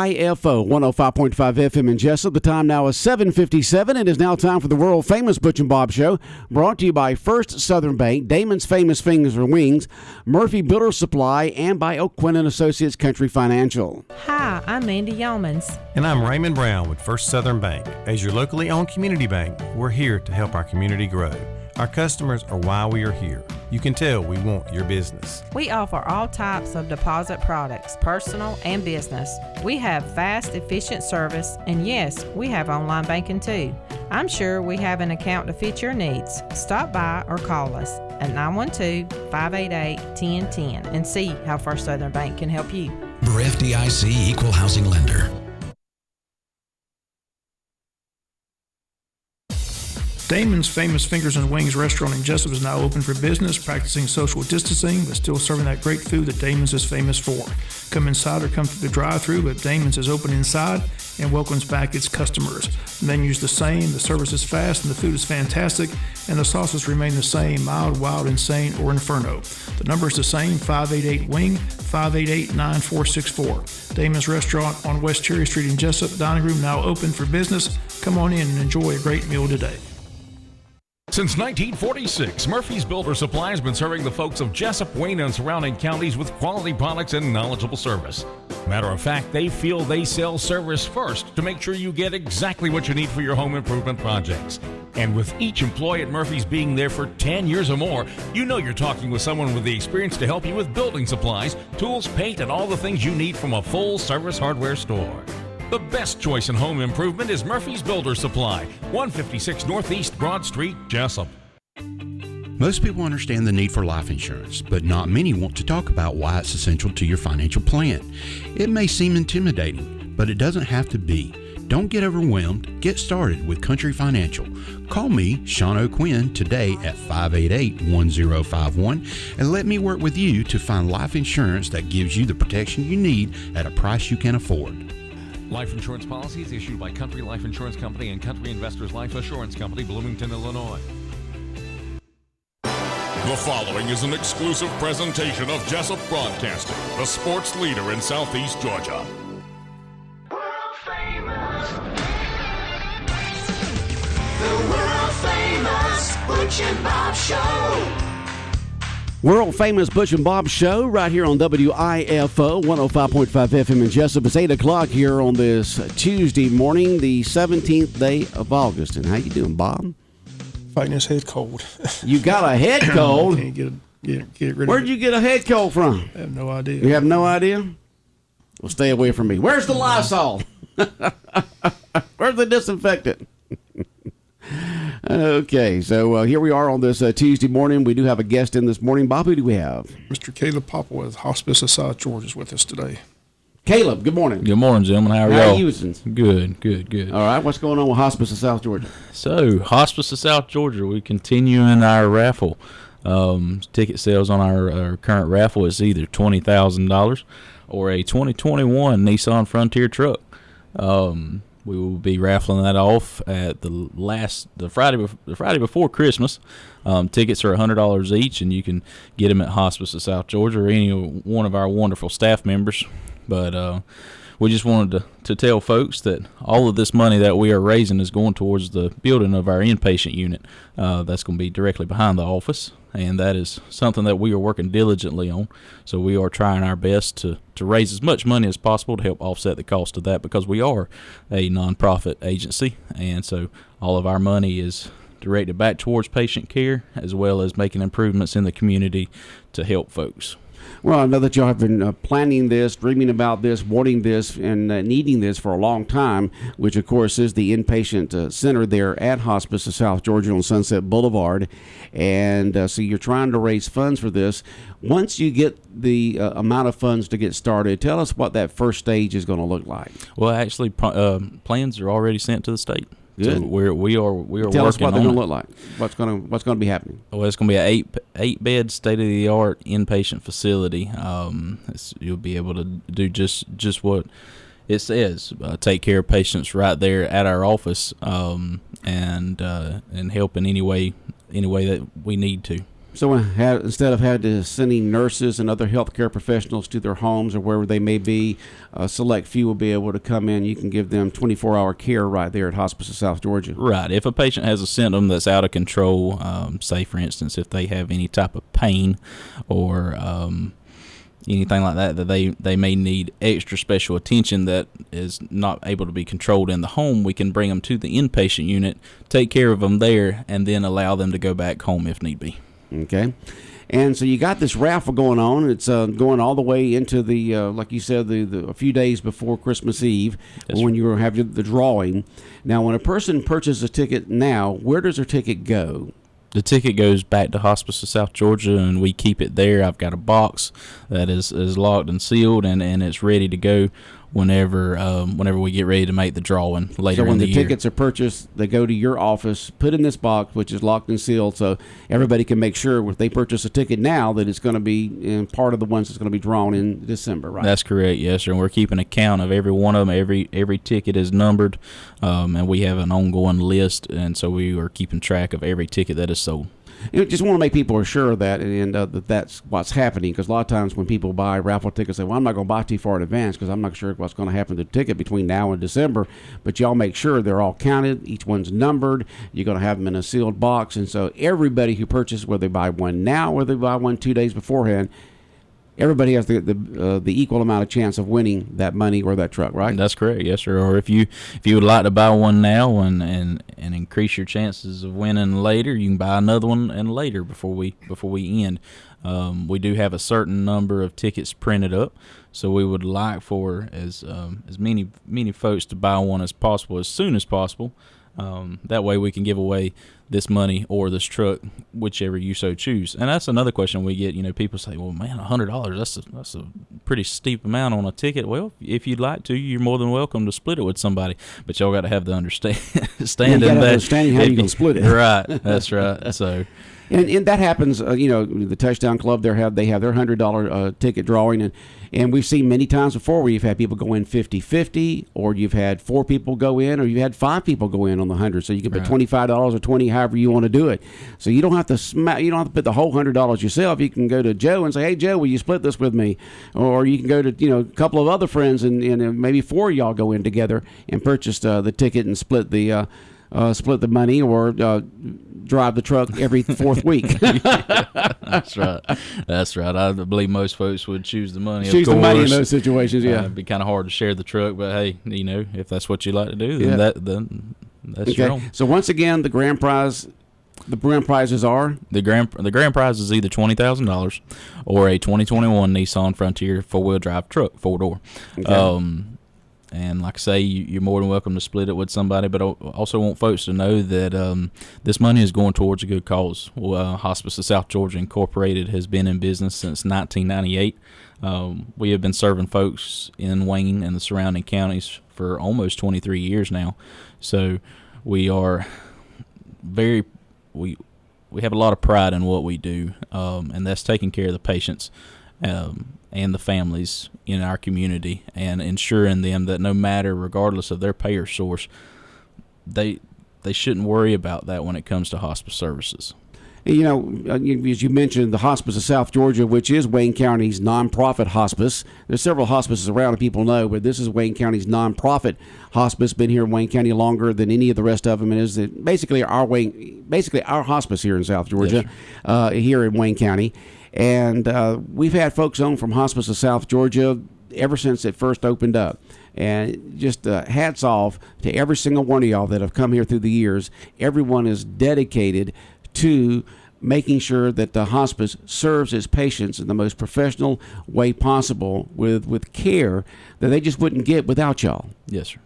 WIFO 105.5 FM in Jessup. The time now is 7:57. It is now time for the world-famous Butch and Bob Show, brought to you by First Southern Bank, Damon's Famous Fingers and Wings, Murphy Builder Supply, and by Oak Quinn and Associates Country Financial. Hi, I'm Mandy Yeomans. And I'm Raymond Brown with First Southern Bank. As your locally owned community bank, we're here to help our community grow. Our customers are why we are here. You can tell we want your business. We offer all types of deposit products, personal and business. We have fast, efficient service, and yes, we have online banking too. I'm sure we have an account to fit your needs. Stop by or call us at 912-588-1010 and see how First Southern Bank can help you. We're FDIC Equal Housing Lender. Damon's Famous Fingers and Wings restaurant in Jessup is now open for business, practicing social distancing, but still serving that great food that Damon's is famous for. Come inside or come through the drive-thru, but Damon's is open inside and welcomes back its customers. The menu's the same, the service is fast, and the food is fantastic, and the sauces remain the same, mild, wild, insane, or inferno. The number is the same, 588-WING, 588-9464. Damon's Restaurant on West Cherry Street in Jessup. Dining room now open for business. Come on in and enjoy a great meal today. Since 1946, Murphy's Builder Supply has been serving the folks of Jessup, Wayne, and surrounding counties with quality products and knowledgeable service. Matter of fact, they feel they sell service first to make sure you get exactly what you need for your home improvement projects. And with each employee at Murphy's being there for 10 years or more, you know you're talking with someone with the experience to help you with building supplies, tools, paint, and all the things you need from a full-service hardware store. The best choice in home improvement is Murphy's Builder Supply, 156 Northeast Broad Street, Jessup. Most people understand the need for life insurance, but not many want to talk about why it's essential to your financial plan. It may seem intimidating, but it doesn't have to be. Don't get overwhelmed. Get started with Country Financial. Call me, Sean O'Quinn, today at 588-1051 and let me work with you to find life insurance that gives you the protection you need at a price you can afford. Life insurance policies issued by Country Life Insurance Company and Country Investors Life Assurance Company, Bloomington, Illinois. The following is an exclusive presentation of Jessup Broadcasting, the sports leader in Southeast Georgia. World famous. The world famous Butch and Bob Show. World famous Butch and Bob Show right here on WIFO 105.5 FM in Jessup. It's 8 o'clock here on this Tuesday morning, the 17th day of August. And how you doing, Bob? Fighting this head cold. You got a head cold? Can't get rid of it. Where'd you get a head cold from? I have no idea. You have no idea? Well, stay away from me. Where's the Lysol? Where's the disinfectant? Okay, so here we are on this Tuesday morning. We do have a guest in this morning. Bob, who do we have? Mr. Caleb Popple with Hospice of South Georgia is with us today. Caleb, good morning. Good morning, gentlemen. How are y'all? How are you? Good. All right, what's going on with Hospice of South Georgia? So, Hospice of South Georgia, we continuing our raffle. Ticket sales on our current raffle is either $20,000 or a 2021 Nissan Frontier truck. We will be raffling that off at the Friday before Christmas. Tickets are $100 each, and you can get them at Hospice of South Georgia or any one of our wonderful staff members. But we just wanted to tell folks that all of this money that we are raising is going towards the building of our inpatient unit. That's going to be directly behind the office, and that is something that we are working diligently on. So we are trying our best to raise as much money as possible to help offset the cost of that, because we are a nonprofit agency, and so all of our money is directed back towards patient care as well as making improvements in the community to help folks. Well, I know that y'all have been planning this, dreaming about this, wanting this, and needing this for a long time, which, of course, is the inpatient center there at Hospice of South Georgia on Sunset Boulevard. And so you're trying to raise funds for this. Once you get the amount of funds to get started, tell us what that first stage is going to look like. Well, actually, plans are already sent to the state. Good. So we are Tell working us what they're on going to look like. What's going to be happening? Well, it's going to be an eight bed state of the art inpatient facility. You'll be able to do just what it says. Take care of patients right there at our office, and help in any way that we need to. So instead of having to sending nurses and other healthcare professionals to their homes or wherever they may be, a select few will be able to come in. You can give them 24-hour care right there at Hospice of South Georgia. Right. If a patient has a symptom that's out of control, say, for instance, if they have any type of pain or anything like that they may need extra special attention that is not able to be controlled in the home, we can bring them to the inpatient unit, take care of them there, and then allow them to go back home if need be. Okay. And so you got this raffle going on. It's going all the way into the, like you said, the a few days before Christmas Eve, when you have the drawing. Now, when a person purchases a ticket now, where does their ticket go? The ticket goes back to Hospice of South Georgia, and we keep it there. I've got a box that is locked and sealed, and it's ready to go whenever we get ready to make the drawing later in the year. So when the tickets are purchased, they go to your office, put in this box, which is locked and sealed, so everybody can make sure if they purchase a ticket now that it's going to be part of the ones that's going to be drawn in December, right? That's correct, yes, sir. And we're keeping a count of every one of them. Every ticket is numbered, and we have an ongoing list, and so we are keeping track of every ticket that is sold. Just want to make people sure of that, and that that's what's happening, because a lot of times when people buy raffle tickets, they say, well, I'm not going to buy too far in advance because I'm not sure what's going to happen to the ticket between now and December. But y'all make sure they're all counted, each one's numbered, you're going to have them in a sealed box, and so everybody who purchases, whether they buy one now or they buy one 2 days beforehand, everybody has the equal amount of chance of winning that money or that truck, right? That's correct, yes, sir. Or if you would like to buy one now and increase your chances of winning later, you can buy another one and later before we end. We do have a certain number of tickets printed up, so we would like for as many folks to buy one as possible as soon as possible. That way we can give away this money or this truck, whichever you so choose. And that's another question we get. People say, well, man, $100, that's a pretty steep amount on a ticket. Well, if you'd like to, you're more than welcome to split it with somebody. But y'all got to have the understanding understanding how you're going to split it. Right, that's right. So. And that happens, the Touchdown Club, they have their $100 ticket drawing, and we've seen many times before where you've had people go in 50-50, or you've had 4 people go in, or you had 5 people go in on the 100. So you can put $25 or $20, however you want to do it. So you don't have to put the whole $100 yourself. You can go to Joe and say, hey Joe, will you split this with me? Or you can go to a couple of other friends and maybe 4 of y'all go in together and purchase the ticket and split the money, or drive the truck every 4th week. Yeah, that's right. I believe most folks would choose the money. Choose the money in those situations. Yeah, it'd be kind of hard to share the truck, but hey, if that's what you like to do, then that's okay. Your own. So once again, the grand prizes are the grand prize is either $20,000 or a 2021 Nissan Frontier 4-wheel drive truck, 4-door. Okay. And like I say, you're more than welcome to split it with somebody, but I also want folks to know that this money is going towards a good cause. Hospice of South Georgia Incorporated has been in business since 1998. We have been serving folks in Wayne and the surrounding counties for almost 23 years now. So we are we have a lot of pride in what we do, and that's taking care of the patients and the families in our community, and ensuring them that no matter, regardless of their payer source, they shouldn't worry about that when it comes to hospice services. As you mentioned, the Hospice of South Georgia, which is Wayne County's nonprofit hospice. There's several hospices around that people know, but this is Wayne County's nonprofit hospice. Been here in Wayne County longer than any of the rest of them, and is basically our hospice here in South Georgia, here in Wayne County. And we've had folks on from Hospice of South Georgia ever since it first opened up. And just hats off to every single one of y'all that have come here through the years. Everyone is dedicated to making sure that the hospice serves its patients in the most professional way possible with care that they just wouldn't get without y'all. Yes, sir.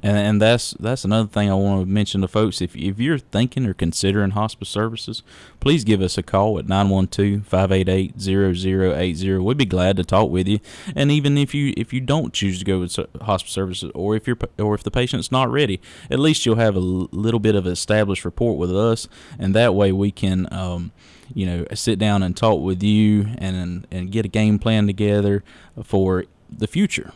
And that's another thing I want to mention to folks. If you're thinking or considering hospice services, please give us a call at 912-588-0080. We'd be glad to talk with you. And even if you don't choose to go with hospice services, or if the patient's not ready, at least you'll have a little bit of an established rapport with us, and that way we can sit down and talk with you and get a game plan together for the future.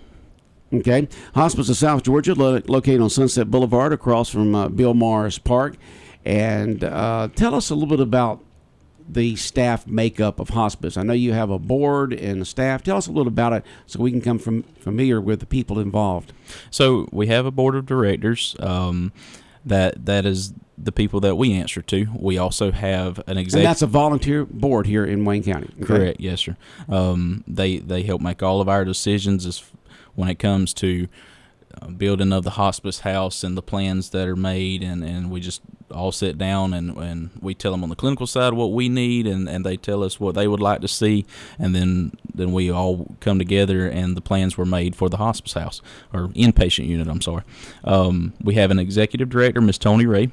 Okay. Hospice of South Georgia, located on Sunset Boulevard across from Bill Morris Park. And tell us a little bit about the staff makeup of hospice? I know you have a board and a staff. Tell us a little about it so we can come familiar with the people involved. So we have a board of directors. That is the people that we answer to. We also have an executive. And that's a volunteer board here in Wayne County. Okay? Correct. Yes, sir. They help make all of our decisions when it comes to building of the hospice house and the plans that are made, and we just all sit down and we tell them on the clinical side what we need, and they tell us what they would like to see, and then we all come together and the plans were made for the hospice house or inpatient unit. I'm sorry. We have an executive director, Miss Tony Ray,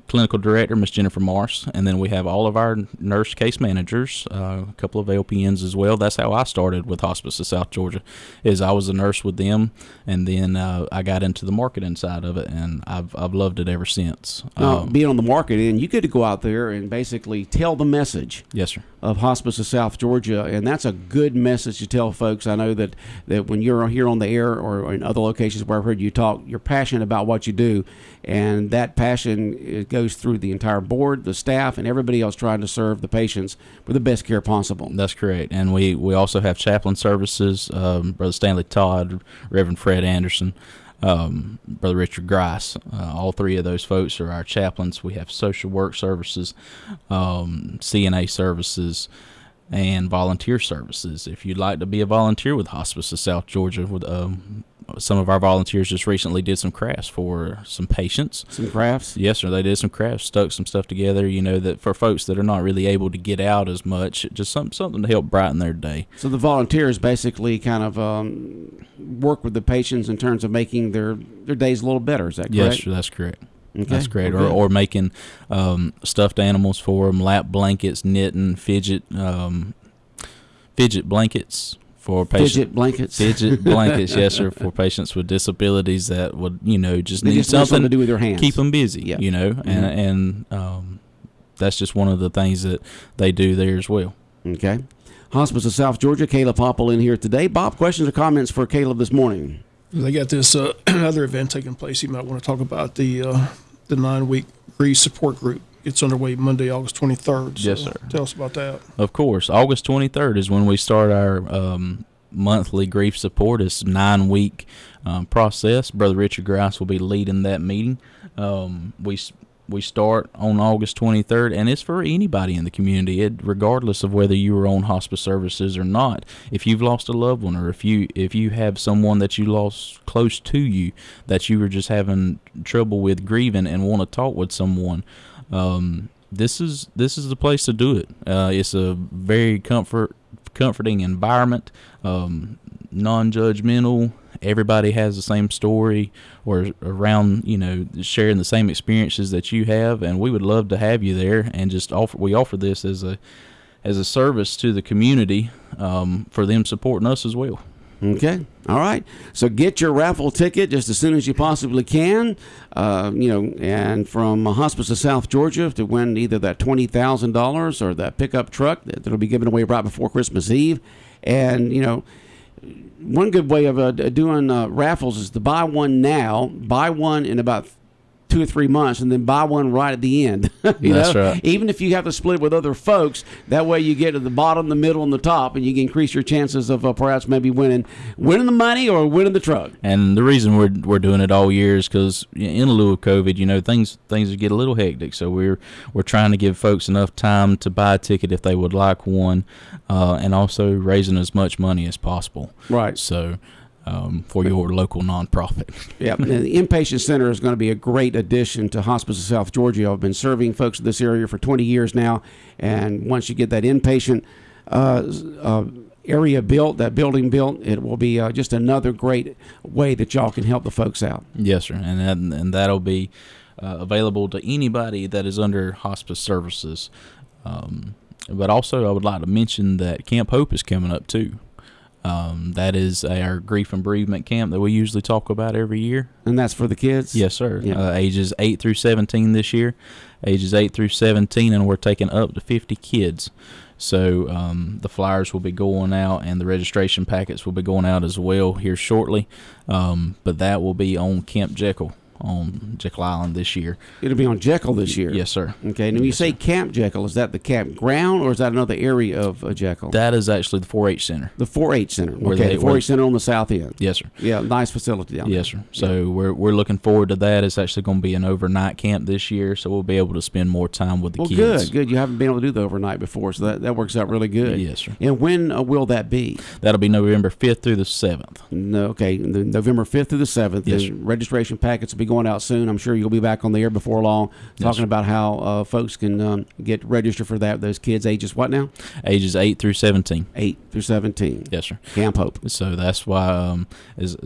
clinical director, Miss Jennifer Morse, and then we have all of our nurse case managers, a couple of LPNs as well. That's how I started with Hospice of South Georgia, is I was a nurse with them, and then I got into the marketing side of it, and I've loved it ever since. Being on the market end, you get to go out there and basically tell the message. Yes, sir. Of Hospice of South Georgia, and that's a good message to tell folks. I know that when you're here on the air or in other locations where I've heard you talk, you're passionate about what you do, and that passion goes through the entire board, the staff, and everybody else trying to serve the patients with the best care possible. That's correct. And we also have chaplain services, Brother Stanley Todd, Reverend Fred Anderson, Brother Richard Grice. All three of those folks are our chaplains. We have social work services, CNA services, and volunteer services. If you'd like to be a volunteer with Hospice of South Georgia, with some of our volunteers just recently did some crafts for some patients. Some crafts? Yes, sir. They did some crafts, stuck some stuff together, that for folks that are not really able to get out as much, just something to help brighten their day. So the volunteers basically kind of work with the patients in terms of making their days a little better. Is that correct? Yes, sir, that's correct. Okay. That's great. Okay. Or making stuffed animals for them, lap blankets, knitting, fidget blankets for patients. Fidget blankets, yes, sir, for patients with disabilities that would, just need something to do with their hands. Keep them busy, Yeah. and that's just one of the things that they do there as well. Okay. Hospice of South Georgia, Caleb Hopple in here today. Bob, questions or comments for Caleb this morning? They got this other event taking place. You might want to talk about the 9-week grief support group. It's underway Monday, August 23rd. So yes, sir. Tell us about that. Of course. August 23rd is when we start our monthly grief support. It's a 9-week process. Brother Richard Grice will be leading that meeting. We start on August 23rd, and it's for anybody in the community, regardless of whether you were on hospice services or not. If you've lost a loved one, or if you have someone that you lost close to you that you were just having trouble with grieving and want to talk with someone, this is the place to do it. It's a very comforting environment, non-judgmental. Everybody has the same story or around, sharing the same experiences that you have, and we would love to have you there and just offer this as a service to the community, for them supporting us as well. Okay. All right. So get your raffle ticket just as soon as you possibly can, and from Hospice of South Georgia to win either that $20,000 or that pickup truck that'll be given away right before Christmas Eve. And, one good way of doing raffles is to buy one now, buy one in about 2 or 3 months, and then buy one right at the end. That's right. Even if you have to split it with other folks, that way you get to the bottom, the middle, and the top, and you can increase your chances of perhaps maybe winning the money or winning the truck. And the reason we're doing it all year is because in lieu of COVID, things get a little hectic. So we're trying to give folks enough time to buy a ticket if they would like one, and also raising as much money as possible. Right. So. For your local nonprofit. Yeah, and the inpatient center is going to be a great addition to Hospice of South Georgia. I've been serving folks in this area for 20 years now, and once you get that inpatient area built, that building built, it will be just another great way that y'all can help the folks out. Yes, sir, and that'll be available to anybody that is under hospice services. But also, I would like to mention that Camp Hope is coming up too. That is our grief and bereavement camp that we usually talk about every year. And that's for the kids? Yes, sir. Yeah. Ages 8 through 17 this year. Ages 8 through 17, and we're taking up to 50 kids. So the flyers will be going out, and the registration packets will be going out as well here shortly. But that will be on Camp Jekyll on Jekyll Island this year. It'll be on Jekyll this year. Yes, sir. Okay. And when you say Camp Jekyll, is that the campground or is that another area of Jekyll? That is actually the 4-H center. The 4-H center. Okay. The 4-H center on the south end. Yes, sir. Yeah. Nice facility down there. Yes, sir. So we're looking forward to that. It's actually going to be an overnight camp this year, so we'll be able to spend more time with the kids. Good. You haven't been able to do the overnight before, so that works out really good. Yes, sir. And when will that be? That'll be November 5th through the 7th. No, okay, November 5th through the 7th. Yes, the registration packets will be going out soon. I'm sure you'll be back on the air before long talking about how folks can get registered for that. Those kids ages what now? Ages 8 through 17. 8 through 17. Yes, sir. Camp Hope. So that's why as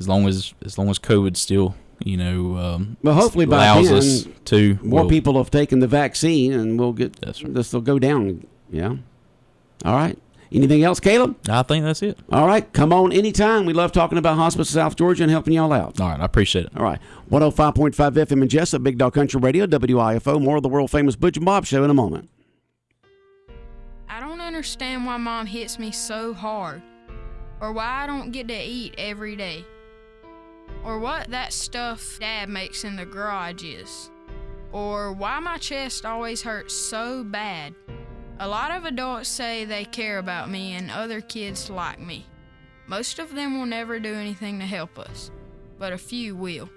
long as COVID's still, well, hopefully by allows then, us to more people have taken the vaccine, and we'll get this will go down. Yeah. All right. Anything else, Caleb? I think that's it. All right. Come on anytime. We love talking about Hospice of South Georgia and helping y'all out. All right. I appreciate it. All right. 105.5 FM in Jessup, Big Dog Country Radio, WIFO. More of the world-famous Butch and Bob Show in a moment. I don't understand why Mom hits me so hard, or why I don't get to eat every day, or what that stuff Dad makes in the garage is, or why my chest always hurts so bad. A lot of adults say they care about me and other kids like me. Most of them will never do anything to help us, but a few will.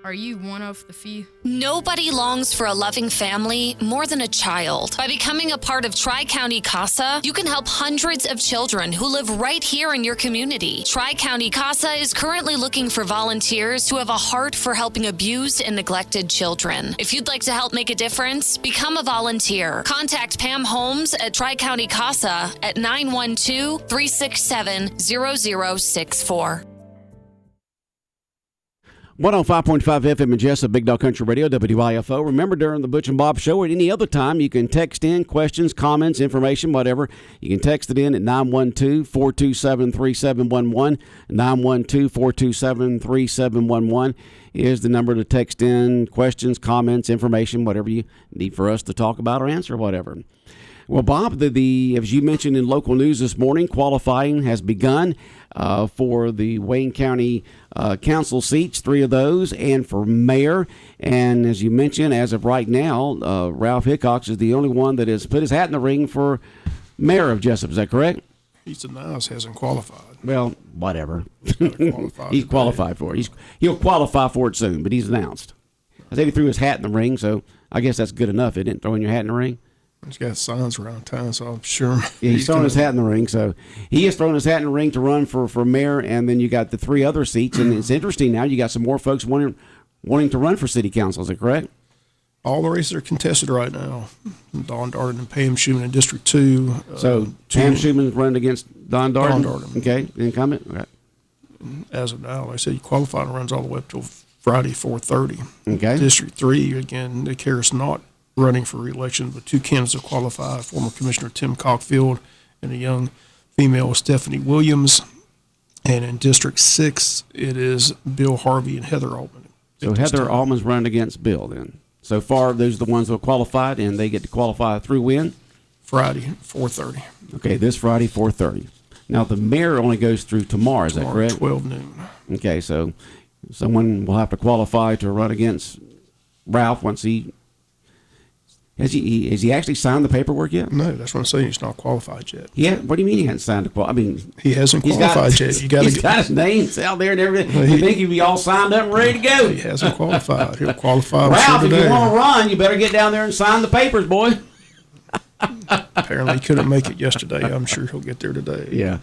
Are you one of the few? Nobody longs for a loving family more than a child. By becoming a part of Tri-County CASA, you can help hundreds of children who live right here in your community. Tri-County CASA is currently looking for volunteers who have a heart for helping abused and neglected children. If you'd like to help make a difference, become a volunteer. Contact Pam Holmes at Tri-County CASA at 912-367-0064. 105.5 FM in Jessup, Big Dog Country Radio, WIFO. Remember, during the Butch and Bob Show or any other time, you can text in questions, comments, information, whatever. You can text it in at 912-427-3711. 912-427-3711 is the number to text in questions, comments, information, whatever you need for us to talk about or answer, whatever. Well, Bob, the as you mentioned in local news this morning, qualifying has begun for the Wayne County Council seats, 3 of those, and for mayor. And as you mentioned, as of right now, Ralph Hickox is the only one that has put his hat in the ring for mayor of Jessup. Is that correct? He's announced hasn't qualified. Well, whatever. He's qualified for it. He'll qualify for it soon, but he's announced. I said he threw his hat in the ring, so I guess that's good enough. He didn't throw in your hat in the ring. He's got signs around town, so I'm sure. Yeah, he's throwing his hat in the ring. So he is throwing his hat in the ring to run for mayor, and then you got the 3 other seats. And it's interesting now. You got some more folks wanting to run for city council. Is that correct? All the races are contested right now. Don Darden and Pam Schuman in District 2. So Pam Schuman's running against Don Darden? Don Darden. Okay, incumbent? Okay. As of now, like I said, he qualified and runs all the way up till Friday, 4:30. Okay. District 3, again, Nick Harris not running for re-election, but 2 candidates have qualified, former Commissioner Tim Cockfield and a young female Stephanie Williams. And in District 6, it is Bill Harvey and Heather Altman. So Heather Altman's running against Bill then. So far, those are the ones that are qualified, and they get to qualify through when? Friday, 4:30. Okay, this Friday, 4:30. Now, the mayor only goes through tomorrow, is that correct? 12 noon. Okay, so someone will have to qualify to run against Ralph once he... Has he actually signed the paperwork yet? No, that's what I'm saying. He's not qualified yet. Yeah. What do you mean he hasn't signed the he hasn't qualified yet. He's got his names out there and everything. You think he'd be all signed up and ready to go? He hasn't qualified. He'll qualify. Ralph, if you want to run, you better get down there and sign the papers, boy. Apparently, he couldn't make it yesterday. I'm sure he'll get there today. Yeah.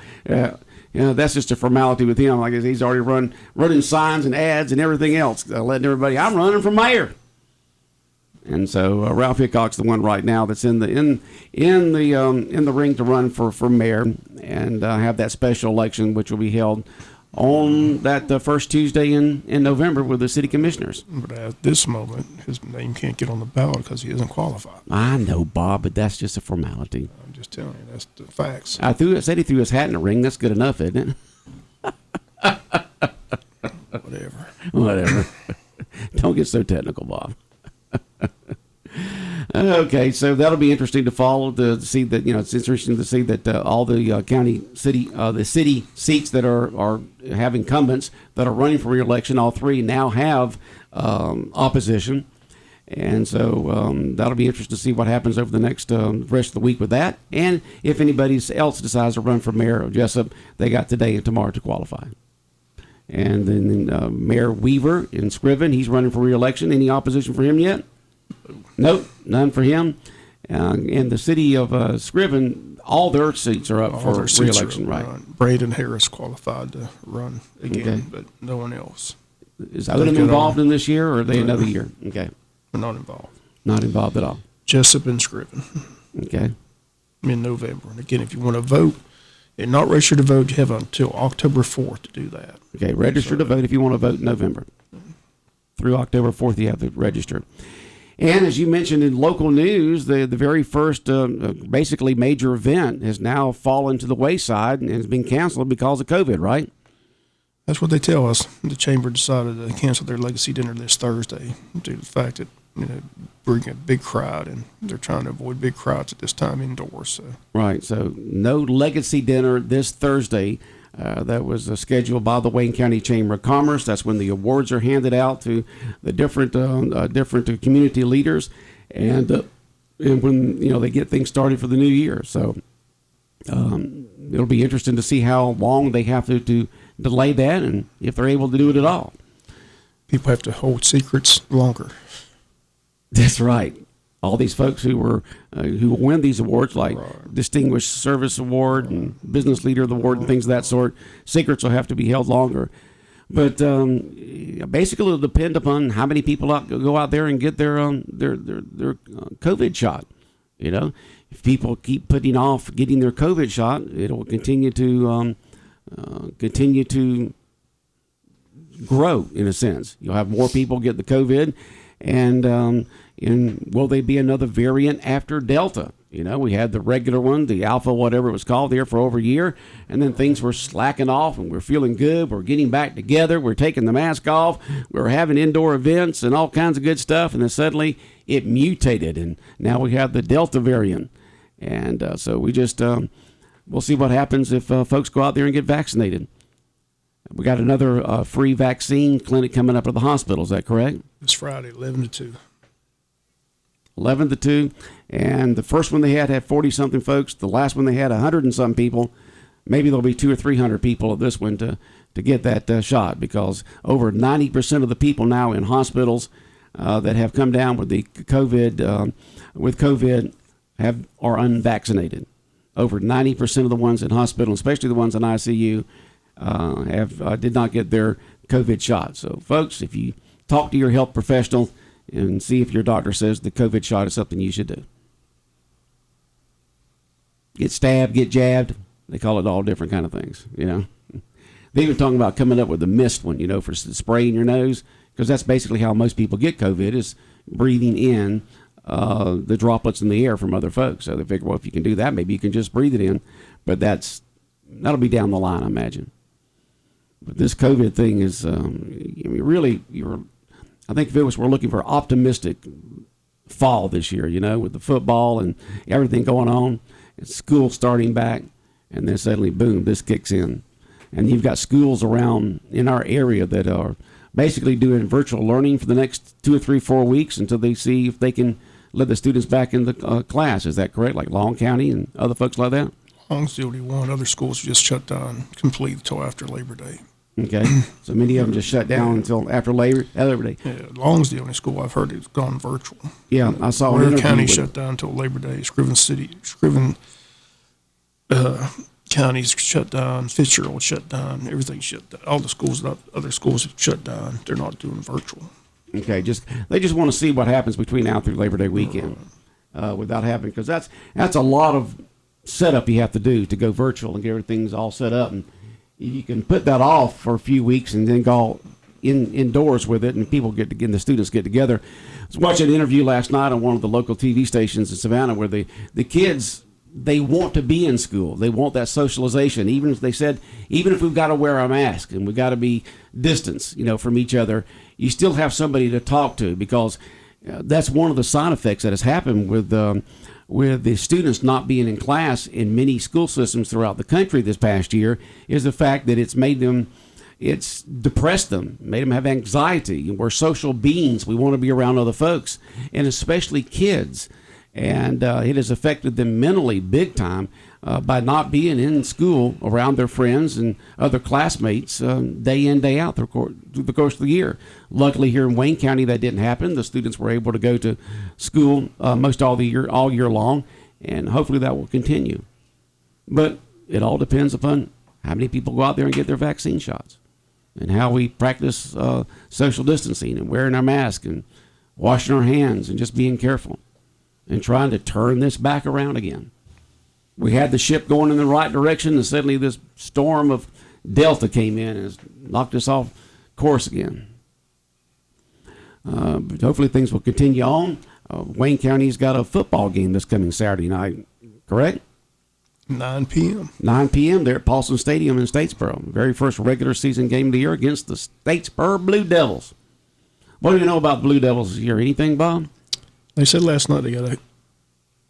That's just a formality with him. Like he's already running signs and ads and everything else, letting everybody. I'm running for mayor. And so Ralph Hickox's the one right now that's in the ring to run for mayor and have that special election, which will be held on that first Tuesday in November with the city commissioners. But at this moment, his name can't get on the ballot because he isn't qualified. I know, Bob, but that's just a formality. I'm just telling you, that's the facts. Said he threw his hat in the ring. That's good enough, isn't it? Whatever. Don't get so technical, Bob. Okay, so that'll be interesting to follow to see that. It's interesting to see that all the the city seats that are have incumbents that are running for re-election, all three now have opposition, and so that'll be interesting to see what happens over the next rest of the week with that. And if anybody else decides to run for mayor of Jessup, they got today and tomorrow to qualify. And then Mayor Weaver in Scriven, he's running for re-election. Any opposition for him yet? Nope, none for him. In the city of Scriven, all their seats are up for re-election, right? Braden Harris qualified to run again, but no one else. Is Odom involved in this year, or are they another year? Okay. We're not involved. Not involved at all. Jessup and Scriven. Okay. In November. And again, if you want to vote and not register to vote, you have until October 4th to do that. Okay, register to vote if you want to vote in November. Through October 4th, you have to register. And as you mentioned in local news, the very first basically major event has now fallen to the wayside and has been canceled because of COVID, right? That's what they tell us. The chamber decided to cancel their legacy dinner this Thursday due to the fact that bring a big crowd, and they're trying to avoid big crowds at this time indoors. So. Right. So no legacy dinner this Thursday. That was scheduled by the Wayne County Chamber of Commerce. That's when the awards are handed out to the different community leaders, and when they get things started for the new year. So it'll be interesting to see how long they have to delay that, and if they're able to do it at all. People have to hold secrets longer. That's right. All these folks who win these awards, like Distinguished Service Award and Business Leader of the Award and things of that sort, secrets will have to be held longer. But basically, it'll depend upon how many people go out there and get their COVID shot. If people keep putting off getting their COVID shot, it will continue to grow in a sense. You'll have more people get the COVID. And will there be another variant after Delta? We had the regular one, the Alpha, whatever it was called, there for over a year, and then things were slacking off, and we're feeling good. We're getting back together. We're taking the mask off. We're having indoor events and all kinds of good stuff, and then suddenly it mutated, and now we have the Delta variant. And so we just we'll see what happens if folks go out there and get vaccinated. We got another free vaccine clinic coming up at the hospital. Is that correct? It's Friday, 11 to 2. 11 to 2. And the first one they had 40-something folks. The last one they had 100 and some people. Maybe there'll be 200 or 300 people at this one to get that shot, because over 90% of the people now in hospitals that have come down with the COVID are unvaccinated. Over 90% of the ones in hospital, especially the ones in ICU, did not get their COVID shot. So, folks, if you talk to your health professional and see if your doctor says the COVID shot is something you should do. Get stabbed, get jabbed. They call it all different kind of things, They even talking about coming up with a mist one, for spraying your nose, because that's basically how most people get COVID, is breathing in the droplets in the air from other folks. So they figure, well, if you can do that, maybe you can just breathe it in. But that'll be down the line, I imagine. But this COVID thing is, really, I think if we're looking for optimistic fall this year, with the football and everything going on, and school starting back, and then suddenly, boom, this kicks in. And you've got schools around in our area that are basically doing virtual learning for the next 2 or 3, 4 weeks until they see if they can let the students back in the class. Is that correct? Like Long County and other folks like that? Long's the only one. Other schools just shut down completely until after Labor Day. Okay, so many of them just shut down until after Labor Day. Yeah, Long's the only school I've heard that's gone virtual. Yeah, I saw Ware County shut down until Labor Day. Scriven County's shut down. Fitzgerald shut down. Everything's shut down. All the schools, other schools have shut down. They're not doing virtual. Okay, they just want to see what happens between now through Labor Day weekend without having, because that's a lot of setup you have to do to go virtual and get everything's all set up. And you can put that off for a few weeks and then go indoors with it, and people the students get together. I was watching an interview last night on one of the local TV stations in Savannah where the kids, they want to be in school. They want that socialization. Even if they said, even if we've got to wear a mask and we've got to be distance, from each other, you still have somebody to talk to, because that's one of the side effects that has happened with the students not being in class in many school systems throughout the country this past year, is the fact that it's depressed them, made them have anxiety. We're social beings. We want to be around other folks, and especially kids. And it has affected them mentally big time by not being in school around their friends and other classmates day in, day out through the course of the year. Luckily, here in Wayne County, that didn't happen. The students were able to go to school most all year long, and hopefully that will continue. But it all depends upon how many people go out there and get their vaccine shots, and how we practice social distancing and wearing our mask and washing our hands and just being careful and trying to turn this back around again. We had the ship going in the right direction, and suddenly this storm of Delta came in and has knocked us off course again. But hopefully things will continue on. Wayne County's got a football game this coming Saturday night, correct? 9 p.m. 9 p.m. there at Paulson Stadium in Statesboro. Very first regular season game of the year against the Statesboro Blue Devils. What do you know about the Blue Devils this year? Anything, Bob? They said last night they got a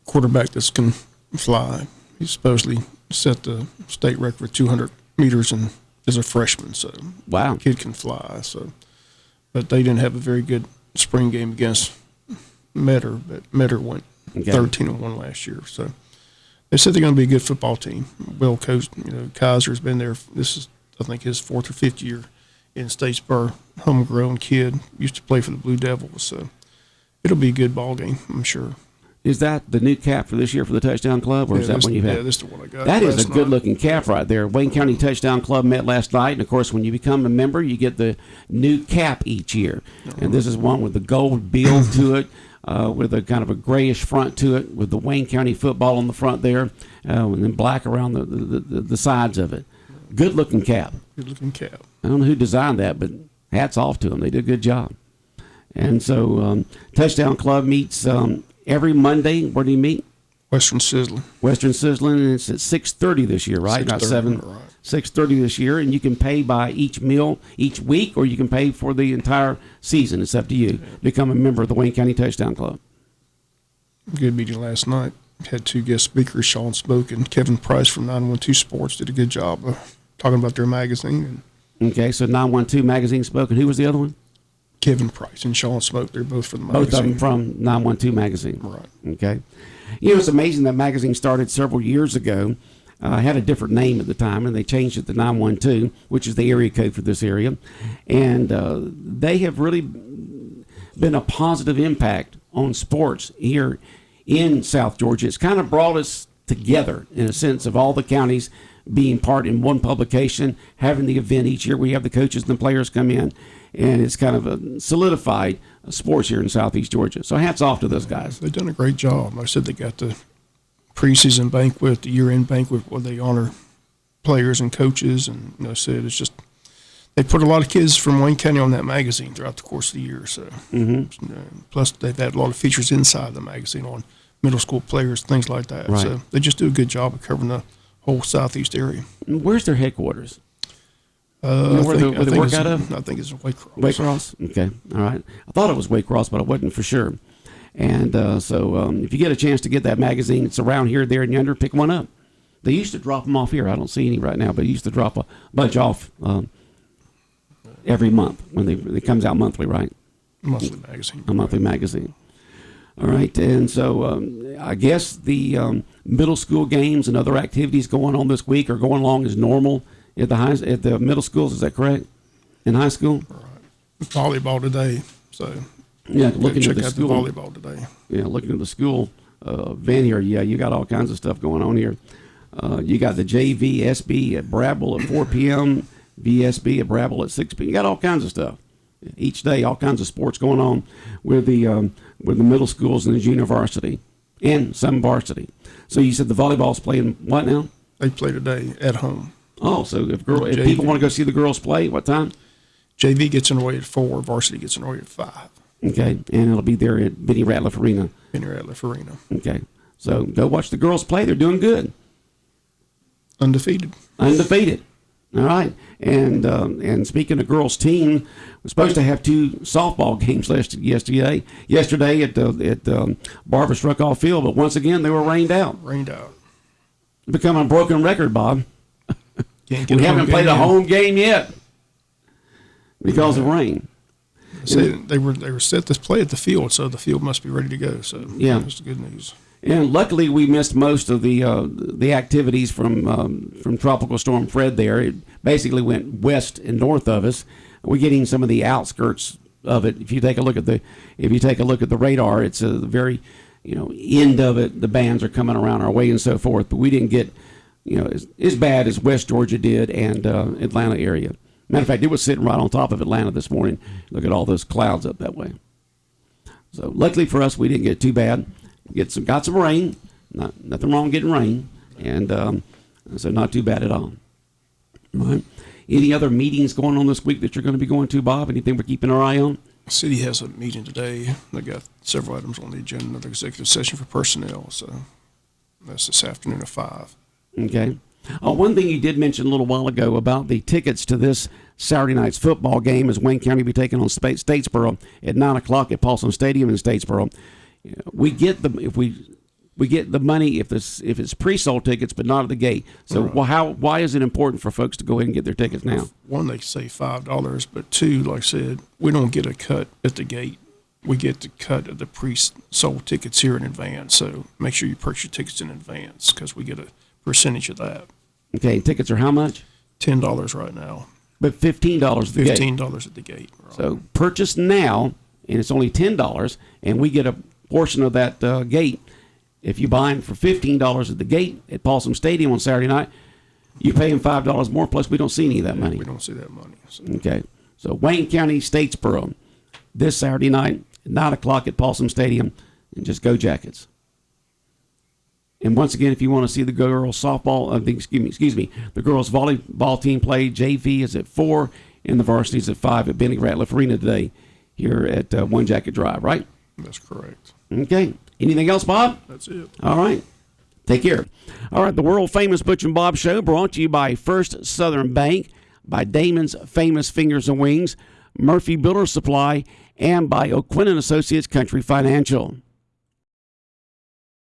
quarterback that can fly. He supposedly set the state record for 200 meters and is a freshman, so wow, the kid can fly. So, but they didn't have a very good spring game against Metter, but Metter went 13-1 last year. So they said they're going to be a good football team. Well coached, Kaiser's been there. This is, I think, his 4th or 5th year in Statesboro. Homegrown kid, used to play for the Blue Devils. So it'll be a good ball game, I'm sure. Is that the new cap for this year for the Touchdown Club, or is that one you've had? Yeah, this is the one I got. That is a good-looking cap right there. Wayne County Touchdown Club met last night, and, of course, when you become a member, you get the new cap each year. And this is one with the gold build to it, with a kind of a grayish front to it, with the Wayne County football on the front there, and then black around the sides of it. Good-looking cap. Good-looking cap. I don't know who designed that, but hats off to them. They did a good job. And so Touchdown Club meets every Monday. Where do you meet? Western Sizzling. Western Sizzling, and it's at 6:30 this year, right? Not 7. Right. 6:30 this year, and you can pay by each meal each week, or you can pay for the entire season. It's up to you. Become a member of the Wayne County Touchdown Club. Good meeting last night. Had 2 guest speakers, Sean Spoke and Kevin Price from 912 Sports. Did a good job of talking about their magazine. Okay, so 912 Magazine spoke, and who was the other one? Kevin Price and Sean Smoke. They're both from the magazine. Both of them from 912 Magazine. Right. Okay. It's amazing that magazine started several years ago. Had a different name at the time, and they changed it to 912, which is the area code for this area. And they have really been a positive impact on sports here in South Georgia. It's kind of brought us together in a sense of all the counties being part in one publication, having the event each year. We have the coaches and the players come in, and it's kind of a solidified sports here in Southeast Georgia. So hats off to those guys. They've done a great job. Like I said, they got the preseason banquet, the year-end banquet, where they honor players and coaches. And said it's just they put a lot of kids from Wayne County on that magazine throughout the course of the year. So plus they've had a lot of features inside the magazine on middle school players, things like that. Right. So they just do a good job of covering the whole Southeast area. Where's their headquarters? Where they work out of? I think it's Waycross. Waycross? Okay. All right. I thought it was Waycross, but I wasn't for sure. And so if you get a chance to get that magazine, it's around here, there, and yonder, pick one up. They used to drop them off here. I don't see any right now, but they used to drop a bunch off every month when it comes out monthly, right? Monthly magazine. A monthly magazine. All right. And so I guess the middle school games and other activities going on this week are going along as normal at the middle schools. Is that correct? In high school? Right. Volleyball today. So yeah, looking check at the out school. The volleyball today. Yeah, looking at the school van here. Yeah, you got all kinds of stuff going on here. You got the JVSB at Brabble at 4 p.m., VSB at Brabble at 6 p.m. You got all kinds of stuff. Each day, all kinds of sports going on with the middle schools and the junior varsity and some varsity. So you said the volleyball's playing what now? They play today at home. Oh, so if people want to go see the girls play, what time? JV gets underway at 4, varsity gets underway at 5. Okay, and it'll be there at Benny Ratliff Arena. Benny Ratliff Arena. Okay, so go watch the girls play. They're doing good. Undefeated. All right, and speaking of girls' team, we're supposed to have 2 softball games yesterday. Yesterday at Barbara Struckoff Field, but once again they were rained out. It's become a broken record, Bob. We haven't played a home game yet because of rain. They were set to play at the field, so the field must be ready to go. So yeah, that's good news. And luckily, we missed most of the activities from Tropical Storm Fred. There, it basically went west and north of us. We're getting some of the outskirts of it. If you take a look at the radar, it's a very end of it. The bands are coming around our way and so forth. But we didn't get as bad as West Georgia did and Atlanta area. Matter of fact, it was sitting right on top of Atlanta this morning. Look at all those clouds up that way. So luckily for us, we didn't get too bad. Got some rain. Nothing wrong getting rain, and so not too bad at all. All right. Any other meetings going on this week that you're going to be going to, Bob? Anything we're keeping our eye on? The city has a meeting today. They got several items on the agenda. Another executive session for personnel. So that's this afternoon at 5. Okay. One thing you did mention a little while ago about the tickets to this Saturday night's football game as Wayne County will be taking on Statesboro at 9:00 at Paulson Stadium in Statesboro. We get the money if it's pre-sold tickets, but not at the gate. So why is it important for folks to go ahead and get their tickets now? One, they say $5, but 2, like I said, we don't get a cut at the gate. We get the cut of the pre-sold tickets here in advance. So make sure you purchase your tickets in advance because we get a percentage of that. Okay, tickets are how much? $10 right now. But $15 at the gate. $15 at the gate. Right. So purchase now, and it's only $10, and we get a portion of that gate. If you buy them for $15 at the gate at Paulson Stadium on Saturday night, you pay them $5 more. Plus, we don't see any of that money. We don't see that money. So. Okay, so Wayne County, Statesboro, this Saturday night at 9:00 at Paulson Stadium, and just go Jackets. And once again, if you want to see the girls softball, the girls volleyball team play, JV is at 4 and the varsity is at 5 at Benny Ratliff Arena today here at One Jacket Drive, right? That's correct. Okay. Anything else, Bob? That's it. All right. Take care. All right. The world famous Butch and Bob Show brought to you by First Southern Bank, by Damon's Famous Fingers and Wings, Murphy Builder Supply, and by O'Quinn & Associates Country Financial.